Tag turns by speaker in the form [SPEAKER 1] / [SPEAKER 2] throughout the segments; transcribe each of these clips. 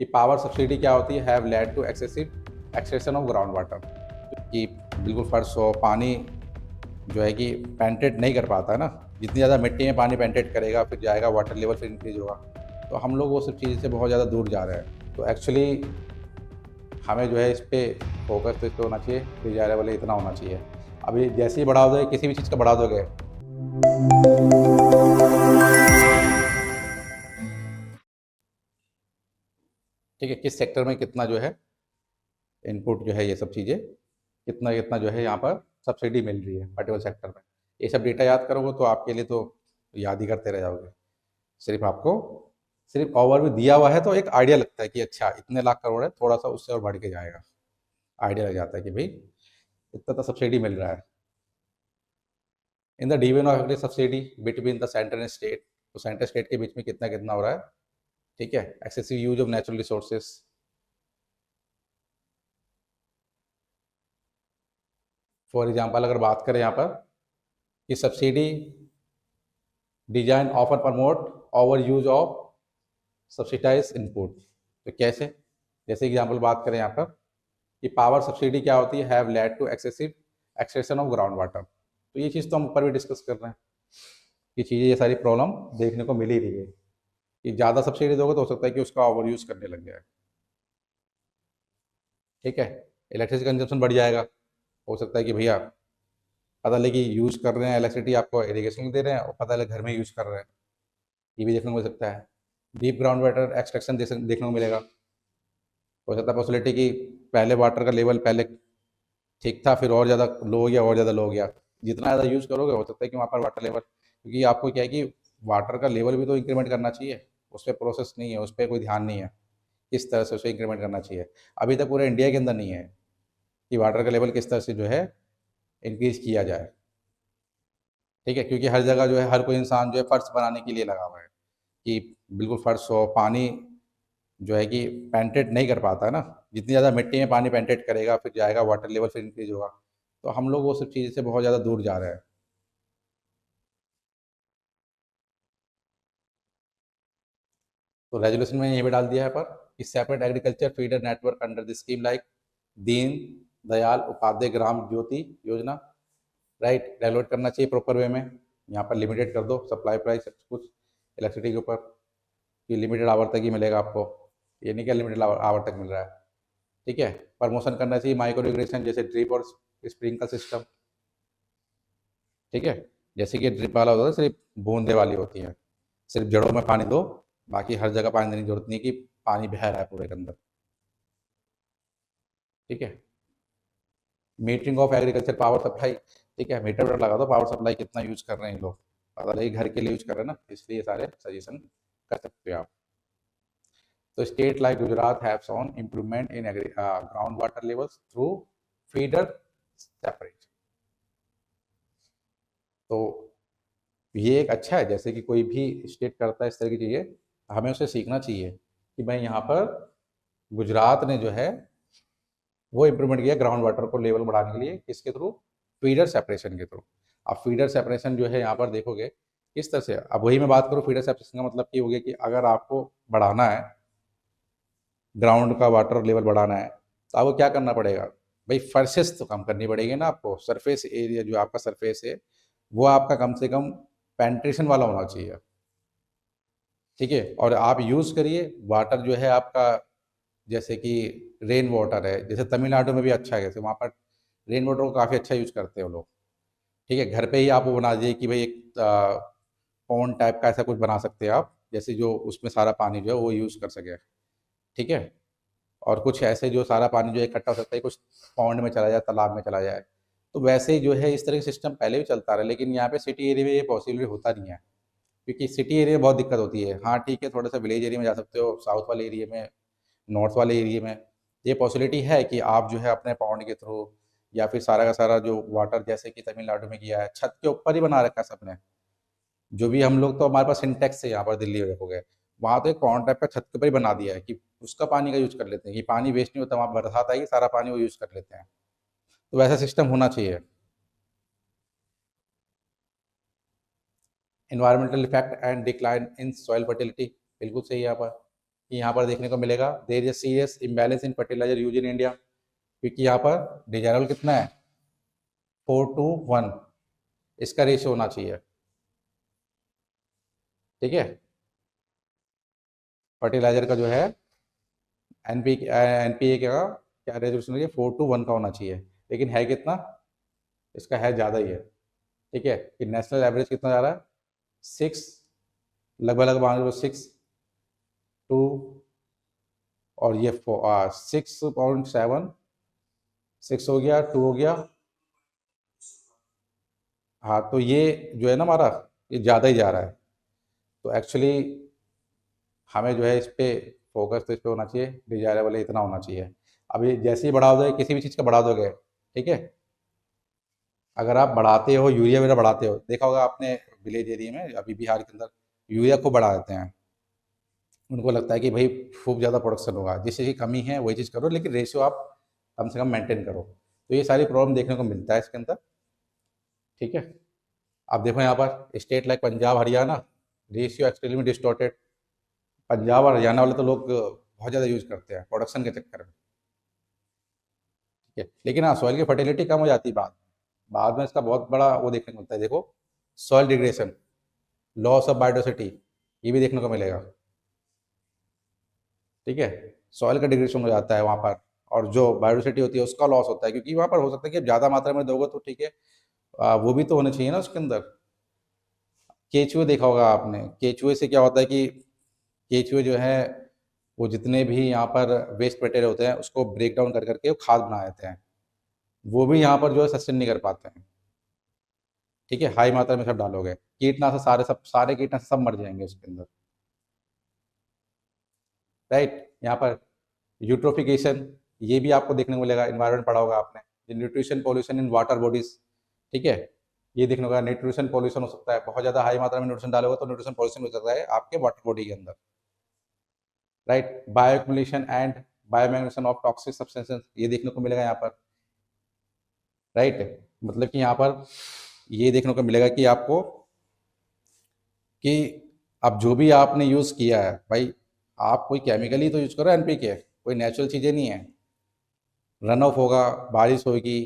[SPEAKER 1] कि power subsidy क्या होती है, have led to excessive extraction of ground water, कि बिल्कुल फर्श हो, पानी जो है कि पेंट्रेट नहीं कर पाता है ना, जितनी ज़्यादा मिट्टी में पानी पेंट्रेट करेगा फिर जाएगा, वाटर लेवल फिर इंक्रीज होगा। तो हम लोग वो सब चीज़ से बहुत ज़्यादा दूर जा रहे हैं। तो एक्चुअली हमें जो है इस पे फोकस तो इस पे होना चाहिए, डिजायरेबल इतना होना चाहिए। अभी जैसे ही बढ़ा दोगे, किसी भी चीज़ का बढ़ा दोगे, ठीक है, किस सेक्टर में कितना जो है इनपुट जो है, ये सब चीज़ें कितना कितना जो है यहाँ पर सब्सिडी मिल रही है पर्टिकुलर सेक्टर में, ये सब डेटा याद करोगे तो आपके लिए तो याद ही करते रह जाओगे। सिर्फ आपको सिर्फ ओवरव्यू दिया हुआ है तो एक आइडिया लगता है कि अच्छा इतने लाख करोड़ है, थोड़ा सा उससे और बढ़ के जाएगा, आइडिया लग जाता है कि भाई इतना तो सब्सिडी मिल रहा है। In the division of subsidy between the centre and state, तो सेंटर स्टेट के बीच में कितना कितना हो रहा है, ठीक है। Excessive use of natural resources, for example अगर बात करें यहाँ पर कि subsidy design offer promote over use of subsidize input, तो कैसे, जैसे एग्जाम्पल बात करें यहाँ पर कि पावर सब्सिडी क्या होती है, have led to excessive extraction of ground water, तो ये चीज़ तो हम ऊपर भी डिस्कस कर रहे हैं, ये चीज़ें, ये सारी प्रॉब्लम देखने को मिल ही रही है कि ज़्यादा सब्सिडी दोगे तो हो सकता है कि उसका ओवर यूज़ करने लग जाए, ठीक है। इलेक्ट्रिसिटी कंजप्शन बढ़ जाएगा, हो सकता है कि भैया पता लगे यूज़ कर रहे हैं इलेक्ट्रिसिटी, आपको इरीगेशन दे रहे हैं और पता लगे घर में यूज़ कर रहे हैं, ये भी देखने को मिल सकता है। डीप ग्राउंड वाटर एक्सट्रैक्शन देखने को मिलेगा, हो सकता है पॉसिबिलिटी कि पहले वाटर का लेवल पहले ठीक था, फिर और ज़्यादा लो हो गया, और ज़्यादा लो हो गया, जितना ज़्यादा यूज़ करोगे हो सकता है कि वहाँ पर वाटर लेवल, क्योंकि आपको क्या है कि वाटर का लेवल भी तो इंक्रीमेंट करना चाहिए, उस पर प्रोसेस नहीं है, उस पर कोई ध्यान नहीं है किस तरह से उसे इंक्रीमेंट करना चाहिए। अभी तक पूरे इंडिया के अंदर नहीं है कि वाटर का लेवल किस तरह से जो है इंक्रीज किया जाए, ठीक है, क्योंकि हर जगह जो है हर कोई इंसान जो है फर्श बनाने के लिए लगा हुआ है कि बिल्कुल फर्श हो, पानी जो है कि पेंट्रेट नहीं कर पाता है ना, जितनी ज़्यादा मिट्टी में पानी पेंट्रेट करेगा फिर जाएगा, वाटर लेवल फिर इंक्रीज होगा। तो हम लोग वो सब चीज़ से बहुत ज़्यादा दूर जा रहे हैं। तो रेजोल्यूशन में ये भी डाल दिया है पर कि separate agriculture feeder network under the scheme like Deen Dayal Upadhyay Gram Jyoti योजना, राइट, रेगुलेट करना चाहिए प्रॉपर वे में। यहाँ पर लिमिटेड कर दो सप्लाई प्राइस सब कुछ इलेक्ट्रिसिटी के ऊपर, कि लिमिटेड आवर तक ही मिलेगा आपको, ये नहीं कि लिमिटेड आवर तक मिल रहा है, ठीक है। प्रमोशन करना चाहिए माइक्रो इरिगेशन, जैसे ड्रिप और स्प्रिंकल सिस्टम, ठीक है। जैसे कि ड्रिप वाला होता है सिर्फ बूंदे वाली होती है, सिर्फ जड़ों में पानी दो, बाकी हर जगह पानी देने की जरूरत नहीं कि पानी बह रहा है पूरे के अंदर, ठीक है। Metering of agriculture power supply, ठीक है, मीटर वीटर लगा दो, पावर सप्लाई कितना यूज कर रहे हैं लोग, पता लगे घर के लिए यूज कर रहे हैं ना, इसलिए सारे सजेशन कर सकते हो आप। तो state like Gujarat have shown improvement in ground water levels through feeder separate, तो ये एक अच्छा है, जैसे कि कोई भी स्टेट करता है इस तरह की चीज़ें, हमें उसे सीखना चाहिए कि भाई यहाँ पर गुजरात ने जो है वो इम्प्रूवमेंट किया ग्राउंड वाटर को लेवल बढ़ाने के लिए, किसके थ्रू, फीडर सेपरेशन के थ्रू। अब फीडर सेपरेशन जो है यहाँ पर देखोगे किस तरह से, अब वही मैं बात करूँ, फीडर सेपरेशन का मतलब ये हो गया कि अगर आपको बढ़ाना है, ग्राउंड का वाटर लेवल बढ़ाना है, तो आपको क्या करना पड़ेगा, भाई फर्शेस तो कम करनी पड़ेगी ना आपको, सरफेस एरिया जो आपका सरफेस है वो आपका कम से कम पेंट्रेशन वाला होना चाहिए, ठीक है। और आप यूज़ करिए वाटर जो है आपका, जैसे कि रेन वाटर है, जैसे तमिलनाडु में भी अच्छा है, जैसे वहाँ पर रेन वाटर को काफ़ी अच्छा यूज़ करते हैं वो लोग, ठीक है। घर पे ही आप वो बना दीजिए कि भाई एक पॉन्ड टाइप का ऐसा कुछ बना सकते हैं आप, जैसे जो उसमें सारा पानी जो है वो यूज़ कर सके, ठीक है। और कुछ ऐसे जो सारा पानी जो है इकट्ठा हो सकता है, कुछ पॉन्ड में चला जाए, तालाब में चला जाए, तो वैसे ही जो है इस तरह का सिस्टम पहले भी चलता रहा, लेकिन यहाँ पे सिटी एरिया में ये पॉसिबल होता नहीं है, क्योंकि सिटी एरिया में बहुत दिक्कत होती है। हाँ ठीक है, थोड़ा सा विलेज एरिया में जा सकते हो, साउथ वाले एरिया में, नॉर्थ वाले एरिया में ये पॉसिबिलिटी है कि आप जो है अपने पॉन्ड के थ्रू, या फिर सारा का सारा जो वाटर, जैसे कि तमिलनाडु में किया है, छत के ऊपर ही बना रखा है सबने, जो भी हम लोग तो हमारे पास सिंटेक्स है यहाँ पर दिल्ली में देखोगे, वहाँ तो एक पॉन्ड टाइप का छत के ऊपर ही बना दिया है कि उसका पानी का यूज कर लेते हैं, कि पानी वेस्ट नहीं होता, वहाँ बरसात आएगी सारा पानी वो यूज कर लेते हैं, तो वैसा सिस्टम होना चाहिए। Environmental effect and decline in soil fertility, बिल्कुल सही है यहाँ पर, कि यहाँ पर देखने को मिलेगा there is a serious imbalance in fertiliser use in India, क्योंकि यहाँ पर डिजायरेबल कितना है 4:1 इसका रेशियो होना चाहिए। ठीक है, फर्टिलाइजर का जो है एनपीए का क्या रेजोल्यूशन है 4:1 का होना चाहिए, लेकिन है कितना, इसका है ज़्यादा ही है। ठीक है, कि नेशनल एवरेज कितना जा रहा है 6, लगभग मान लो 6:2 और ये 6.7, 6 हो गया, 2 हो गया। हाँ, तो ये जो है ना हमारा ये ज़्यादा ही जा रहा है। तो एक्चुअली हमें जो है इस पे फोकस तो इस पे होना चाहिए, डिजायरेबल इतना होना चाहिए। अब ये जैसे ही बढ़ा दोगे किसी भी चीज़ का बढ़ा दोगे, ठीक है, अगर आप बढ़ाते हो यूरिया वगैरह बढ़ाते हो, देखा होगा आपने विलेज एरिया में अभी बिहार के अंदर यूरिया को बढ़ा देते हैं। उनको लगता है कि भाई खूब ज़्यादा प्रोडक्शन होगा, जिस चीज़ की कमी है वही चीज़ करो, लेकिन रेशियो आप कम से कम मेंटेन करो। तो ये सारी प्रॉब्लम देखने को मिलता है इसके अंदर। ठीक है, अब देखो यहाँ पर state like Punjab Haryana ratio extremely distorted. Punjab और हरियाणा वाले तो लोग बहुत ज़्यादा यूज़ करते हैं प्रोडक्शन के चक्कर में। ठीक है, लेकिन हाँ सॉइल की फर्टिलिटी कम हो जाती है बाद में इसका बहुत बड़ा वो देखने को मिलता है। देखो soil degradation, loss of biodiversity, ये भी देखने को मिलेगा। ठीक है, सॉइल का डिग्रेडेशन हो जाता है वहाँ पर, और जो बायोडाइवर्सिटी होती है उसका लॉस होता है, क्योंकि वहाँ पर हो सकता है कि ज़्यादा मात्रा में दोगे तो ठीक है, वो भी तो होना चाहिए ना उसके अंदर। केचुए देखा होगा आपने, केचुए से क्या होता है कि केचुए जो है वो जितने भी यहाँ पर वेस्ट मटेरियल होते हैं उसको ब्रेक डाउन कर करके वो खाद बना देते हैं, वो भी यहाँ पर जो है सस्टेन नहीं कर पाते हैं। ठीक है, हाई मात्रा में सब डालोगे, कीटनाशक सारे कीटनाशक सब मर जाएंगे उसके अंदर। राइट, यहाँ पर यूट्रोफिकेशन, ये भी आपको देखने को मिलेगा, इन्वायरमेंट पढ़ा होगा आपने, nutrition pollution in water bodies. ठीक है, ये देखने को मिलेगा, न्यूट्रिशन पॉल्यूशन हो सकता है, बहुत ज़्यादा हाई मात्रा में न्यूट्रिशन डालोगे तो न्यूट्रिशन पॉल्यूशन हो सकता है आपके वाटर बॉडी के अंदर। Right, bioaccumulation and biomagnification of toxic substances, ये देखने को मिलेगा यहाँ पर। राइट, मतलब कि यहाँ पर ये देखने को मिलेगा कि आपको कि अब जो भी आपने यूज़ किया है भाई, आप कोई केमिकल ही तो यूज़ करो एनपीके, कोई नेचुरल चीज़ें नहीं है। रन ऑफ होगा, बारिश होगी,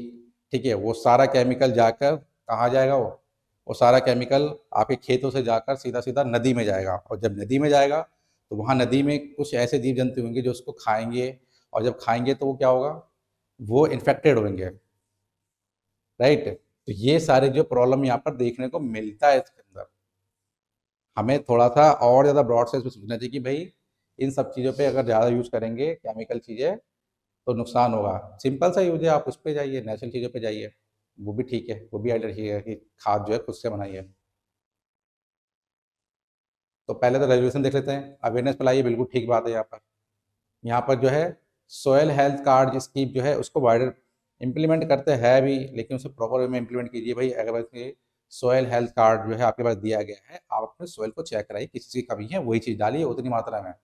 [SPEAKER 1] ठीक है, वो सारा केमिकल जाकर कहाँ जाएगा, वो सारा केमिकल आपके खेतों से जाकर सीधा सीधा नदी में जाएगा, और जब नदी में जाएगा तो वहाँ नदी में कुछ ऐसे जीव जंतु होंगे जो उसको खाएंगे, और जब खाएंगे तो वो क्या होगा, वो इन्फेक्टेड होंगे। राइट, तो ये सारे जो प्रॉब्लम यहाँ पर देखने को मिलता है इसके अंदर, हमें थोड़ा सा और ज़्यादा ब्रॉड सेंस में सोचना चाहिए कि भाई इन सब चीज़ों पे अगर ज़्यादा यूज़ करेंगे केमिकल चीज़ें तो नुकसान होगा। सिंपल सा यूज है, आप उस पे जाइए, नेचुरल चीज़ों पे जाइए, वो भी ठीक है, वो भी आइडिया ठीक है कि खाद जो है खुद से बनाइए। तो पहले तो रेजोल्यूशन देख लेते हैं, अवेयरनेस फैलाइए, बिल्कुल ठीक बात है। यहाँ पर जो है सॉयल हेल्थ कार्ड स्कीम जो है उसको वाइडर इम्प्लीमेंट करते हैं भी, लेकिन उसे प्रॉपर वे में इम्प्लीमेंट कीजिए भाई। अगर सॉयल हेल्थ कार्ड जो है आपके पास दिया गया है, आप अपने सॉइल को चेक कराइए, किसी चीज़ की कमी है वही चीज़ डालिए उतनी मात्रा में।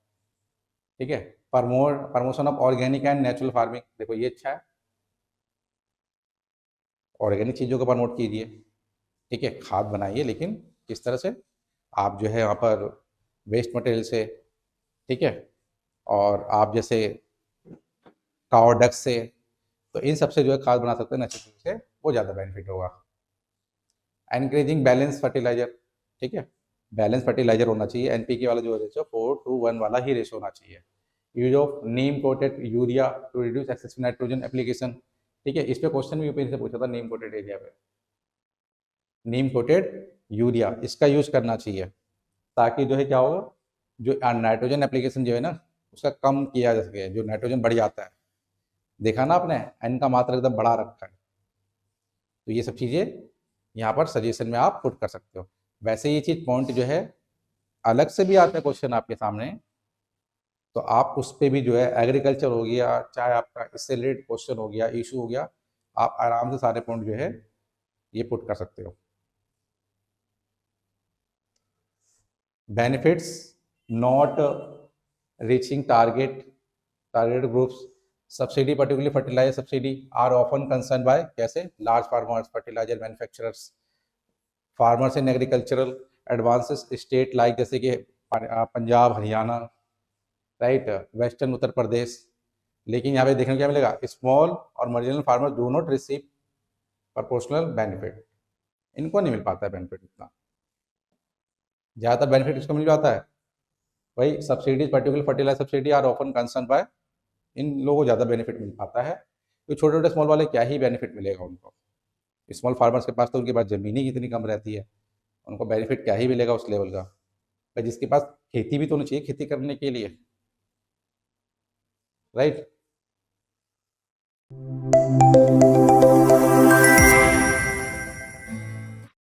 [SPEAKER 1] ठीक है, promotion of organic and natural farming, देखो ये अच्छा है, ऑर्गेनिक चीज़ों को प्रमोट कीजिए। ठीक है, खाद बनाइए, लेकिन किस तरह से, आप जो है यहाँ पर वेस्ट मटेरियल से, ठीक है, और आप जैसे काव डक से, तो इन सबसे जो है खाद बना सकते हैं नेचुरल से, वो ज़्यादा बेनिफिट होगा। एनकरेजिंग बैलेंस फर्टिलाइजर, ठीक है, बैलेंस फर्टिलाइजर होना चाहिए, एनपीके वाला जो रेशो 4:1 वाला ही रेशो होना चाहिए। Use of neem coated urea to reduce excessive nitrogen application, ठीक है, इस पे क्वेश्चन भी यूपीएससी से पूछा था, नीम कोटेड एरिया पे नीम कोटेड यूरिया इसका यूज करना चाहिए, ताकि जो है क्या होगा, जो नाइट्रोजन एप्लीकेशन जो है ना उसका कम किया जा सके, जो नाइट्रोजन बढ़ जाता है, देखा ना आपने एन का मात्रा एकदम बढ़ा रखा है। तो ये सब चीज़ें यहाँ पर सजेशन में आप पुट कर सकते हो। वैसे ये चीज़ पॉइंट जो है अलग से भी आता है क्वेश्चन आपके सामने, तो आप उस पर भी जो है एग्रीकल्चर हो गया, चाहे आपका इससे रिलेटेड क्वेश्चन हो गया, इशू हो गया, आप आराम से सारे पॉइंट जो है ये पुट कर सकते हो। Benefits not reaching target groups, subsidy particularly fertiliser subsidy are often concern by कैसे large farmers, fertiliser manufacturers, farmers in agricultural advances state like जैसे कि पंजाब हरियाणा, राइट, वेस्टर्न उत्तर प्रदेश। लेकिन यहाँ पे देखने को क्या मिलेगा, स्मॉल और marginal farmer do not receive proportional benefit, इनको नहीं मिल पाता है बेनिफिट इतना। ज़्यादातर बेनिफिट किसको मिल जाता है, भाई subsidies, particular fertiliser subsidy are often concern by, इन लोगों को ज़्यादा बेनिफिट मिल पाता है। तो छोटे छोटे स्मॉल वाले क्या ही बेनिफिट मिलेगा उनको, स्मॉल फार्मर्स के पास तो उनके पास ज़मीन ही इतनी कम रहती है, उनको बेनिफिट क्या ही मिलेगा उस लेवल का। भाई जिसके पास खेती भी तो होनी चाहिए खेती करने के लिए, राइट।